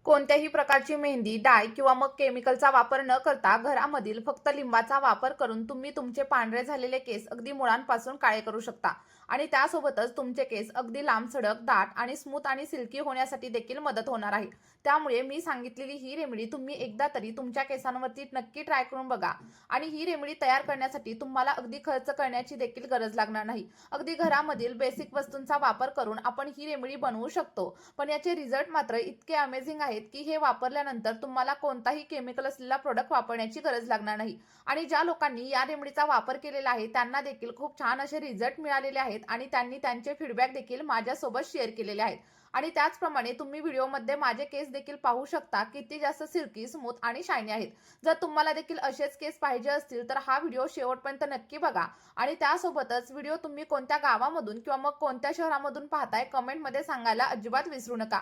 कोणत्याही प्रकारची मेहंदी, डाय किंवा मग केमिकलचा वापर न करता घरामधील फक्त लिंबाचा वापर करून तुम्ही तुमचे पांढरे झालेले केस अगदी मुळांपासून काळे करू शकता. आणि त्यासोबतच तुमचे केस अगदी लांबसडक, दाट आणि स्मूथ आणि सिल्की होण्यासाठी देखील मदत होणार आहे. त्यामुळे मी सांगितलेली ही रेमेडी तुम्ही एकदा तरी तुमच्या केसांवरती नक्की ट्राय करून बघा. आणि ही रेमेडी तयार करण्यासाठी तुम्हाला अगदी खर्च करण्याची देखील गरज लागणार नाही. अगदी घरामधील बेसिक वस्तूंचा वापर करून आपण ही रेमेडी बनवू शकतो. पण याचे रिझल्ट मात्र इतके अमेझिंग आहेत की हे वापरल्यानंतर तुम्हाला कोणताही केमिकल असलेला प्रोडक्ट वापरण्याची गरज लागणार नाही. आणि ज्या लोकांनी या रेमेडीचा वापर केलेला आहे त्यांना देखील खूप छान असे रिझल्ट मिळालेले आहेत आणि त्यांनी त्यांचे फीडबॅक देखील माझ्यासोबत शेअर केलेले आहेत. आणि त्याचप्रमाणे तुम्ही व्हिडिओमध्ये माझे केस देखील पाहू शकता किती जास्त सिल्की, स्मूथ आणि शायनी आहेत. जर तुम्हाला देखील असेच केस पाहिजे असतील तर हा व्हिडिओ शेवटपर्यंत नक्की बघा. आणि त्यासोबतच व्हिडिओ तुम्ही कोणत्या गावामधून किंवा मग कोणत्या शहरामधून पाहताय कमेंटमध्ये सांगायला अजिबात विसरू नका.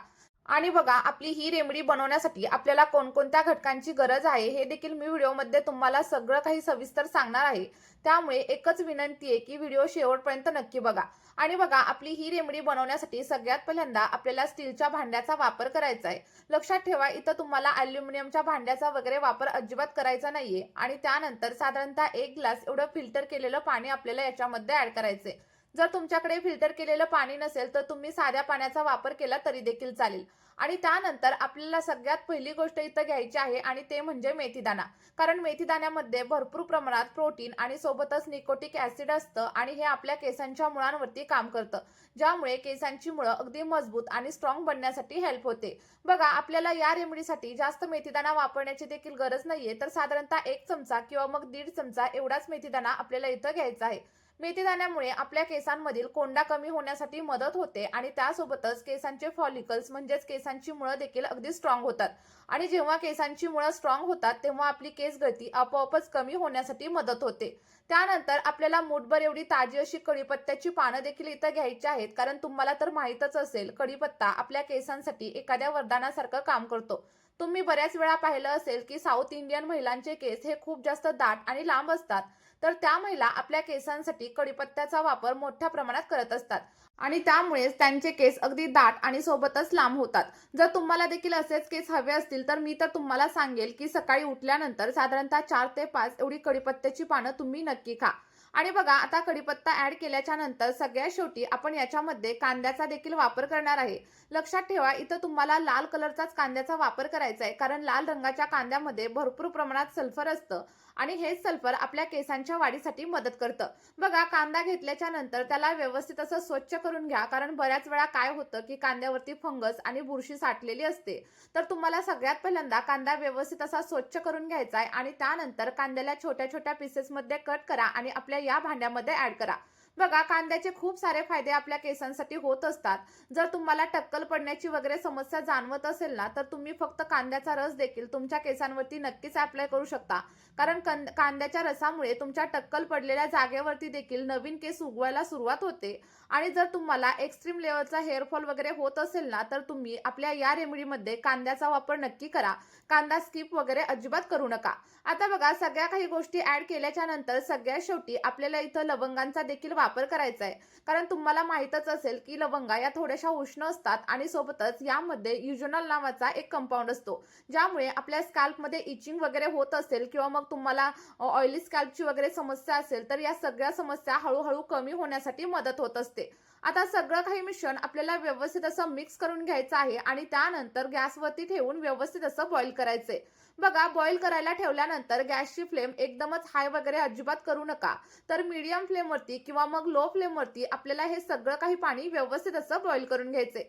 आणि बघा, आपली ही रेमेडी बनवण्यासाठी आपल्याला कोणकोणत्या घटकांची गरज आहे हे देखील मी व्हिडिओमध्ये तुम्हाला सगळं काही सविस्तर सांगणार आहे. त्यामुळे एकच विनंती आहे की व्हिडिओ शेवटपर्यंत नक्की बघा. आणि बघा, आपली ही रेमेडी बनवण्यासाठी सगळ्यात पहिल्यांदा आपल्याला स्टीलच्या भांड्याचा वापर करायचा आहे. लक्षात ठेवा, इथं तुम्हाला अॅल्युमिनियमच्या भांड्याचा वगैरे वापर अजिबात करायचा नाहीये. आणि त्यानंतर साधारणतः 1 ग्लास एवढं फिल्टर केलेलं पाणी आपल्याला याच्यामध्ये ऍड करायचंय. जर तुमच्याकडे फिल्टर केलेलं पाणी नसेल तर तुम्ही साध्या पाण्याचा वापर केला तरी देखील चालेल. आणि त्यानंतर आपल्याला सगळ्यात पहिली गोष्ट इथं घ्यायची आहे आणि ते म्हणजे मेथीदाणा. कारण मेथीदाण्यामध्ये भरपूर प्रमाणात प्रोटीन आणि सोबतच निकोटिक ऍसिड असतं आणि हे आपल्या केसांच्या मुळांवरती काम करतं, ज्यामुळे केसांची मुळं अगदी मजबूत आणि स्ट्रॉंग बनण्यासाठी हेल्प होते. बघा, आपल्याला या रेमेडीसाठी जास्त मेथीदाणा वापरण्याची देखील गरज नाहीये. तर साधारणतः 1 चमचा किंवा मग 1.5 चमचा एवढाच मेथीदाणा आपल्याला इथं घ्यायचा आहे. मेथीदाण्यामुळे आपल्या केसांमधील कोंडा कमी होण्यासाठी मदत होते आणि त्यासोबतच केसांचे फॉलिकल्स म्हणजेच केसांची मुळं देखील अगदी स्ट्रॉंग होतात. आणि जेव्हा केसांची मुळं स्ट्रॉंग होतात तेव्हा आपली केस गळती आपोआपच कमी होण्यासाठी मदत होते. त्यानंतर आपल्याला मूठभर एवढी ताजी अशी कढीपत्त्याची पानं देखील इथं घ्यायची आहेत. कारण तुम्हाला तर माहीतच असेल, कढीपत्ता आपल्या केसांसाठी एखाद्या वरदानासारखं काम करतो. तुम्ही बऱ्याच वेळा पाहिलं असेल की साऊथ इंडियन महिलांचे केस हे खूप जास्त दाट आणि लांब असतात. तर त्या महिला आपल्या केसांसाठी कढीपत्त्याचा वापर मोठ्या प्रमाणात करत असतात आणि त्यामुळेच त्यांचे केस अगदी दाट आणि सोबतच लांब होतात. जर तुम्हाला देखील असेच केस हवे असतील तर मी तर तुम्हाला सांगेल की सकाळी उठल्यानंतर साधारणतः 4 ते 5 एवढी कढीपत्त्याची पानं तुम्ही नक्की खा. आणि बघा, आता कढीपत्ता ऍड केल्याच्या नंतर सगळ्यात शेवटी आपण याच्यामध्ये कांद्याचा देखील वापर करणार आहे. लक्षात ठेवा, इथं तुम्हाला लाल कलरचाच कांद्याचा वापर करायचा आहे. कारण लाल रंगाच्या कांद्यामध्ये भरपूर प्रमाणात सल्फर असतं आणि हेच सल्फर आपल्या केसांच्या वाढीसाठी मदत करतं. बघा, कांदा घेतल्याच्या नंतर त्याला व्यवस्थित असं स्वच्छ करून घ्या. कारण बऱ्याच वेळा काय होतं की कांद्यावरती फंगस आणि बुरशी साठलेली असते. तर तुम्हाला सगळ्यात पहिल्यांदा कांदा व्यवस्थित असा स्वच्छ करून घ्यायचा आहे आणि त्यानंतर कांद्याला छोट्या छोट्या पीसेसमध्ये कट करा आणि आपल्या या भांड्यामध्ये ऍड करा. बघा, कांद्याचे खूप सारे फायदे आपल्या केसांसाठी होत असतात. जर तुम्हाला टक्कल पडण्याची वगैरे समस्या जाणवत असेल ना तर तुम्ही फक्त कांद्याचा रस देखील तुमच्या केसांवरती नक्कीच अप्लाय करू शकता. कारण कांद्याच्या रसामुळे तुमच्या टक्कल पडलेल्या जागेवरती देखील नवीन केस उगवायला सुरुवात होते. आणि जर तुम्हाला एक्स्ट्रीम लेवलचा हेअरफॉल वगैरे होत असेल ना तर तुम्ही आपल्या या रेमेडीमध्ये कांद्याचा वापर नक्की करा. कांदा स्किप वगैरे अजिबात करू नका. आता बघा, सगळ्या काही गोष्टी ऍड केल्याच्या नंतर सगळ्यात शेवटी आपल्याला इथं लवंगांचा देखील वापर करायचा आहे. कारण तुम्हाला माहीतच असेल की लवंगा या थोड्याशा उष्ण असतात आणि सोबतच यामध्ये युजोनॉल नावाचा एक कंपाऊंड असतो, ज्यामुळे आपल्या स्कॅल्पमध्ये इचिंग वगैरे होत असेल किंवा मग तुम्हाला ऑइली स्कॅल्पची वगैरे समस्या असेल तर या सगळ्या समस्या हळूहळू कमी होण्यासाठी मदत होत असते. आता सगळं काही मिश्रण आपल्याला व्यवस्थित असं मिक्स करून घ्यायचं आहे आणि त्यानंतर गॅसवरती ठेवून व्यवस्थित असं बॉईल करायचंय. बघा, बॉईल करायला ठेवल्यानंतर गॅसची फ्लेम एकदमच हाय वगैरे अजिबात करू नका. तर मीडियम फ्लेमवरती किंवा मग लो फ्लेमवरती आपल्याला हे सगळं काही पाणी व्यवस्थित असं बॉईल करून घ्यायचंय.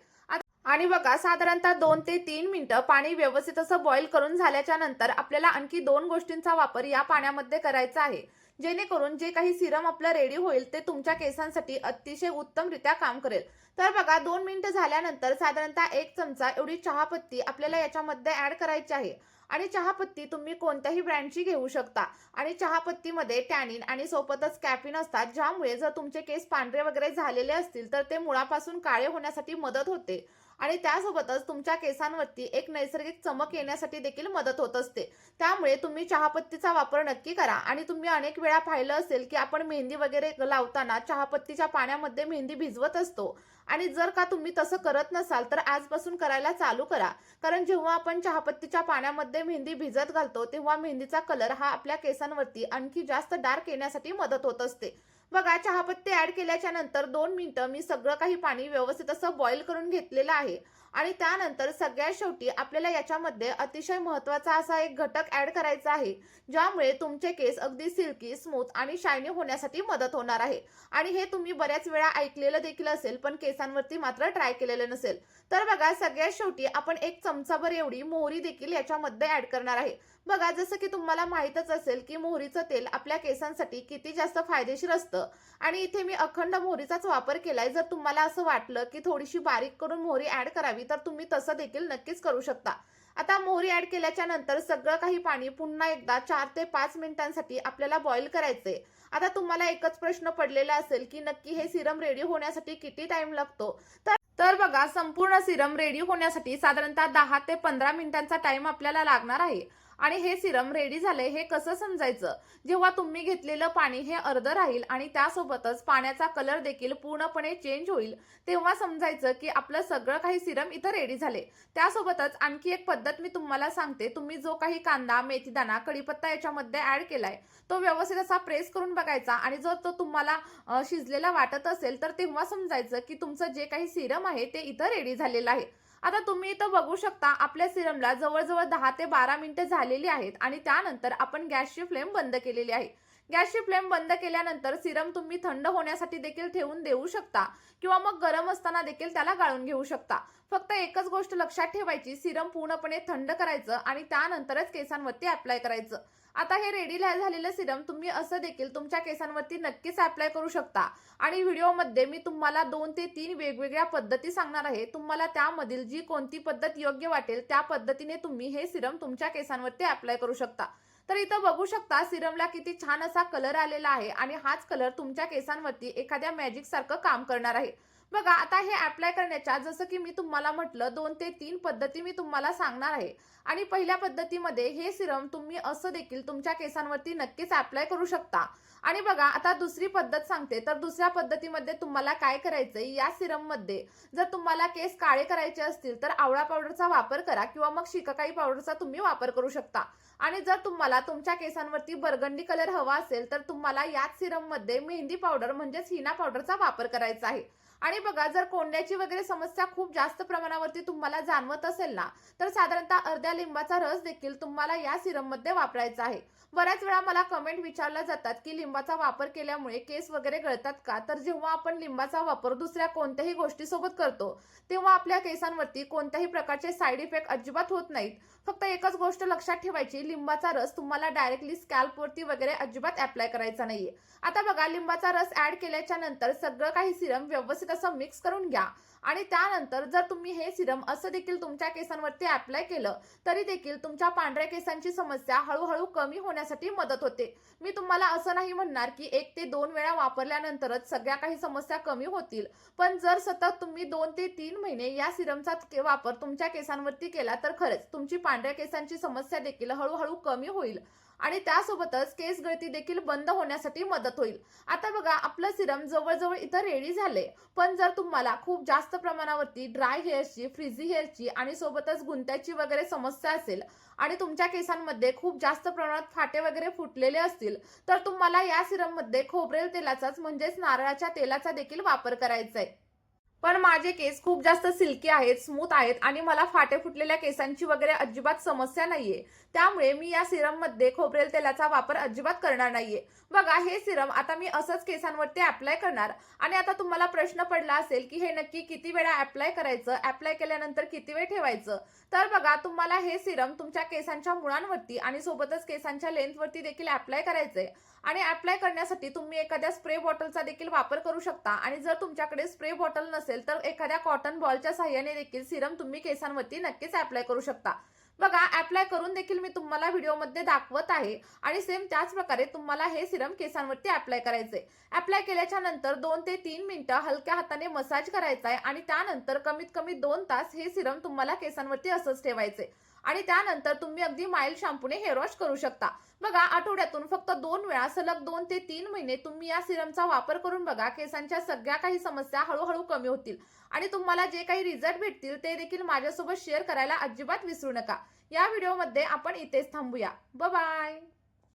आणि बघा, साधारणतः 2 ते 3 मिनिटं पाणी व्यवस्थित असं बॉईल करून झाल्याच्या नंतर आपल्याला आणखी 2 गोष्टींचा वापर या पाण्यामध्ये करायचा आहे. जेणेकरून जे काही सिरम आपलं रेडी होईल ते तुमच्या केसांसाठी अतिशय उत्तमरित्या काम करेल. तर बघा, 2 मिनिटं झाल्यानंतर साधारणतः 1 चमचा एवढी चहापत्ती आपल्याला याच्यामध्ये ऍड करायची आहे. आणि चहापत्ती तुम्ही कोणत्याही ब्रँडची घेऊ शकता. आणि चहापत्तीमध्ये टॅनिन आणि सोबतच कॅफीन असतात, ज्यामुळे जर तुमचे केस पांढरे वगैरे झालेले असतील तर ते मुळापासून काळे होण्यासाठी मदत होते. आणि त्यासोबतच तुमच्या केसांवरती एक नैसर्गिक चमक येण्यासाठी देखील मदत होत असते. त्यामुळे तुम्ही चहापत्तीचा वापर नक्की करा. आणि तुम्ही अनेक वेळा पाहिलं असेल की आपण मेहंदी वगैरे लावताना चहापत्तीच्या पाण्यामध्ये मेहंदी भिजवत असतो आणि जर का तुम्ही तसं करत नसाल तर आजपासून करायला चालू करा. कारण जेव्हा आपण चहापत्तीच्या पाण्यामध्ये मेहंदी भिजत घालतो तेव्हा मेहंदीचा कलर हा आपल्या केसांवरती आणखी जास्त डार्क येण्यासाठी मदत होत असते. बघा, चहापत्ती ॲड केल्याच्या नंतर 2 मिनिटं मी सगळं काही पाणी व्यवस्थित असं बॉईल करून घेतलेलं आहे. आणि त्यानंतर सगळ्यात शेवटी आपल्याला याच्यामध्ये अतिशय महत्त्वाचा असा एक घटक ॲड करायचा आहे, ज्यामुळे तुमचे केस अगदी सिल्की, स्मूथ आणि शायनी होण्यासाठी मदत होणार आहे. आणि हे तुम्ही बऱ्याच वेळा ऐकलेलं देखील असेल, पण केसांवरती मात्र ट्राय केलेलं नसेल. तर बघा, सगळ्यात शेवटी आपण 1 चमचाभर एवढी मोहरी देखील याच्यामध्ये ॲड करणार आहे. बघा, जसं की तुम्हाला माहीतच असेल, की मोहरीचं तेल आपल्या केसांसाठी किती जास्त फायदेशीर असतं. आणि इथे मी अखंड मोहरीचाच वापर केलाय. जर तुम्हाला असं वाटलं, की थोडीशी बारीक करून मोहरी ॲड करावी, तर तुम्ही तसं देखील नक्कीच करू शकता. आता मोहरी ॲड केल्याच्या नंतर सगळं काही पाणी पुन्हा एकदा 4 ते 5 मिनिटांसाठी आपल्याला बॉईल करायचंय. आता तुम्हाला एकच प्रश्न पडलेला असेल, की नक्की हे सीरम रेडी होण्यासाठी किती टाईम लागतो? तर बघा, संपूर्ण सीरम रेडी होण्यासाठी साधारणतः 10 ते 15 मिनिटांचा टाईम आपल्याला लागणार आहे. आणि हे सीरम रेडी झालंय हे कसं समजायचं? जेव्हा तुम्ही घेतलेलं पाणी हे अर्धं राहील आणि त्यासोबतच पाण्याचा कलर देखील पूर्णपणे चेंज होईल, तेव्हा समजायचं की आपलं सगळं काही सीरम इथं रेडी झाले. त्यासोबतच आणखी एक पद्धत मी तुम्हाला सांगते. तुम्ही जो काही कांदा, मेथीदाणा, कढीपत्ता याच्यामध्ये ॲड केलाय, तो व्यवस्थित असा प्रेस करून बघायचा आणि जर तो तुम्हाला शिजलेला वाटत असेल, तर तेव्हा समजायचं की तुमचं जे काही सीरम आहे ते इथं रेडी झालेलं आहे. आता तुम्ही इथं बघू शकता, आपल्या सीरमला जवळ-जवळ 10 ते 12 मिनिटं झालेली आहेत आणि त्यानंतर आपण गॅसची फ्लेम बंद केलेली आहे. गॅसची फ्लेम बंद केल्यानंतर सीरम तुम्ही थंड होण्यासाठी देखील ठेवून देऊ शकता किंवा मग गरम असताना देखील त्याला गाळून घेऊ शकता. फक्त एकच गोष्ट लक्षात ठेवायची, सीरम पूर्णपणे थंड करायचं आणि त्यानंतरच केसांवरती अप्लाय करायचं. आता हे रेडी झालेलं सीरम तुम्ही असं देखील तुमच्या केसांवरती नक्कीच अप्लाय करू शकता. आणि व्हिडिओमध्ये मी तुम्हाला 2 ते 3 वेगवेगळ्या पद्धती सांगणार आहे. तुम्हाला त्यामधील जी कोणती पद्धत योग्य वाटेल त्या पद्धतीने तुम्ही हे सीरम तुमच्या केसांवरती अप्लाय करू शकता. तर इथं बघू शकता, सीरमला किती छान असा कलर आलेला आहे आणि हाच कलर तुमच्या केसांवरती एखाद्या मॅजिक सारखं काम करणार आहे. बघा, आता हे अप्लाय करण्याच्या जसं की मी तुम्हाला म्हटलं 2 ते 3 पद्धती मी तुम्हाला सांगणार आहे. आणि पहिल्या पद्धतीमध्ये हे सीरम तुम्ही असं देखील तुमच्या केसांवरती नक्कीच अप्लाय करू शकता. आणि बघा, आता दुसरी पद्धत सांगते. तर दुसऱ्या पद्धतीमध्ये तुम्हाला काय करायचंय, या सीरममध्ये जर तुम्हाला केस काळे करायचे असतील तर आवळा पावडरचा वापर करा किंवा मग शिकाकाई पावडरचा तुम्ही वापर करू शकता. आणि जर तुम्हाला तुमच्या केसांवरती बर्गंडी कलर हवा असेल तर तुम्हाला याच सीरममध्ये मेहंदी पावडर म्हणजेच हिना पावडरचा वापर करायचा आहे. आणि बघा, जर कोंड्याची वगैरे समस्या खूप जास्त प्रमाणावरती तुम्हाला जाणवत असेल ना, तर साधारणतः अर्ध्या लिंबाचा रस देखील तुम्हाला या सीरममध्ये वापरायचा आहे. बऱ्याच वेळा मला कमेंट विचारल्या जातात, की लिंबाचा वापर केल्यामुळे केस वगैरे गळतात का? तर जेव्हा आपण लिंबाचा वापर दुसऱ्या कोणत्याही गोष्टीसोबत करतो, तेव्हा आपल्या केसांवरती कोणत्याही प्रकारचे साईड इफेक्ट अजिबात होत नाहीत. फक्त एकच गोष्ट लक्षात ठेवायची, लिंबाचा रस तुम्हाला डायरेक्टली स्कॅल्पवरती वगैरे अजिबात अप्लाय करायचा नाहीये. आता बघा, लिंबाचा रस ॲड केल्याच्या नंतर सगळं काही सीरम व्यवस्थित असं मिक्स करून घ्या. आणि त्यानंतर जर तुम्ही हे सीरम असं देखील तुमच्या केसांवरती अप्लाय केलं, तरी देखील तुमच्या पांढऱ्या केसांची समस्या हळूहळू कमी होण्यासाठी मदत होते. मी तुम्हाला असं नाही म्हणणार, की 1 ते 2 वेळा वापरल्यानंतरच सगळ्या काही समस्या कमी होतील. पण जर सतत तुम्ही 2 ते 3 महिने या सीरमचा वापर तुमच्या केसांवरती केला, तर खरंच तुमची पांढऱ्या केसांची समस्या देखील हळूहळू कमी होईल. आणि त्यासोबतच केस गळती देखील बंद होण्यासाठी मदत होईल. आता बघा, आपलं सीरम जवळ-जवळ इथं रेडी झाले. पण जर तुम्हाला खूप जास्त प्रमाणावरती ड्राय हेअर्सची, फ्रिझी हेअरची आणि सोबतच गुंत्याची वगैरे समस्या असेल आणि तुमच्या केसांमध्ये खूप जास्त प्रमाणात फाटे वगैरे फुटलेले असतील, तर तुम्हाला या सीरममध्ये खोबरेल तेलाचाच म्हणजेच नारळाच्या तेलाचा देखील वापर करायचा आहे. पण माझे केस खूप जास्त सिल्की आहेत, स्मूथ आहेत आणि मला फाटे फुटलेल्या केसांची वगैरे अजिबात समस्या नाहीये. त्यामुळे मी या सीरममध्ये खोबरेल तेलाचा वापर अजिबात करणार नाहीये. बघा, हे सीरम आता मी असंच केसांवरती अप्लाय करणार. आणि आता तुम्हाला प्रश्न पडला असेल, की हे नक्की किती वेळा अप्लाय करायचं, अप्लाय केल्यानंतर किती वेळ ठेवायचं? तर बघा, तुम्हाला हे सीरम तुमच्या केसांच्या मुळांवरती आणि सोबतच केसांच्या लेंथवरती देखील अप्लाय करायचंय. आणि अप्लाय करण्यासाठी तुम्ही एखाद्या स्प्रे बॉटलचा देखील वापर करू शकता. आणि जर तुमच्याकडे स्प्रे बॉटल नसेल तर एखाद्या कॉटन बॉलच्या सहाय्याने देखील सीरम तुम्ही केसांवरती नक्कीच अप्लाय करू शकता. बघा, अप्लाय करून देखील मी तुम्हाला व्हिडिओमध्ये दाखवत आहे. आणि सेम त्याच प्रकारे तुम्हाला हे सीरम केसांवरती अप्लाय करायचंय. अप्लाय केल्याच्या नंतर 2 ते 3 मिनिटं हलक्या हाताने मसाज करायचा आहे आणि त्यानंतर कमीत कमी 2 तास हे सीरम तुम्हाला केसांवरती असंच ठेवायचंय. आणि त्यानंतर तुम्ही अगदी माइल्ड शॅम्पूने हेअर वॉश करू शकता. बघा, आठवड्यातून फक्त 2 वेळा सलग 2 ते 3 महिने तुम्ही या सिरमचा वापर करून बघा. केसांच्या सगळ्या काही समस्या हळू कमी होतील आणि तुम्हाला जे काही रिझल्ट भेटतील ते देखील माझ्यासोबत शेअर करायला अजिबात विसरू नका. या व्हिडिओमध्ये आपण इथेच थांबूया. Bye bye.